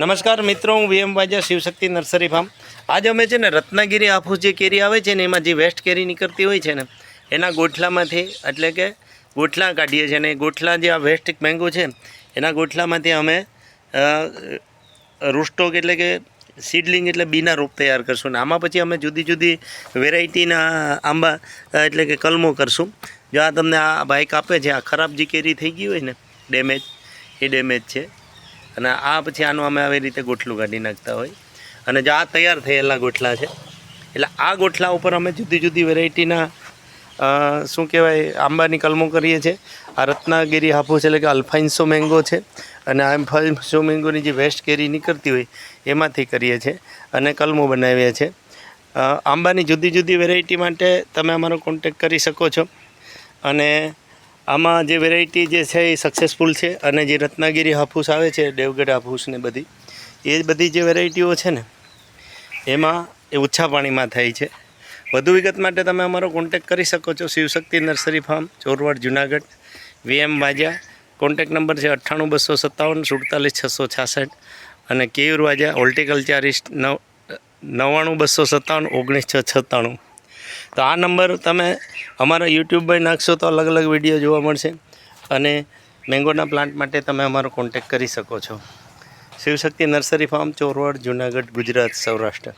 નમસ્કાર મિત્રો, હું વીએમ વાજા, શિવશક્તિ નર્સરી ફાર્મ. આજે અમે છે ને રત્નાગીરી હાફૂસ જે કેરી આવે છે ને એમાં જે વેસ્ટ કેરી નીકળતી હોય છે ને એના ગોઠલામાંથી, એટલે કે ગોઠલા કાઢીએ છીએ. અને ગોઠલા જે આ વેસ્ટ મેંગો છે એના ગોઠલામાંથી અમે રૂસ્ટોક એટલે કે સીડલિંગ એટલે બીના રોપ તૈયાર કરશું. ને આમાં પછી અમે જુદી જુદી વેરાયટીના આંબા એટલે કે કલમો કરશું. જો આ તમને આ ભાઈ કાપે છે, આ ખરાબ જે કેરી થઈ ગઈ હોય ને ડેમેજ, એ ડેમેજ છે. અને આ પછી આનું અમે આવી રીતે ગોઠલું કાઢી નાખતા હોય. અને જો આ તૈયાર થયેલા ગોઠલા છે, એટલે આ ગોઠલા ઉપર અમે જુદી જુદી વેરાયટીના શું કહેવાય આંબાની કલમો કરીએ છીએ. આ રત્નાગીરી હાફૂસ એટલે કે અલ્ફાઇન્સો મેંગો છે, અને આ અલ્ફાઇન્સો મેંગોની જે વેસ્ટ કેરી નીકળતી હોય એમાંથી કરીએ છીએ અને કલમો બનાવીએ છીએ. આંબાની જુદી જુદી વેરાયટી માટે તમે અમારો કોન્ટેક કરી શકો છો. અને આમાં જે વેરાયટી જે છે એ સક્સેસફુલ છે. અને જે રત્નાગીરી હાફૂસ આવે છે, દેવગઢ હાફૂસ ને બધી, એ બધી જે વેરાયટીઓ છે ને એમાં એ ઓછા પાણીમાં થાય છે. વધુ વિગત માટે તમે અમારો કોન્ટેક કરી શકો છો. Shivshakti nursery farm, Chorwad, Junagadh, VM Vaja. Contact number છે 98 257 47 666. અને કેયુર વાજા, હોર્ટિકલ્ચરિસ્ટ 99 257 19 697. તો આ નંબર તમે અમારા યુટ્યુબ પર નાખશો તો અલગ અલગ વિડીયો જોવા મળશે. અને મેંગોના પ્લાન્ટ માટે તમે અમારો કોન્ટેક કરી શકો છો. Shivshakti nursery farm, Chorwad, Junagadh, Gujarat, Saurashtra.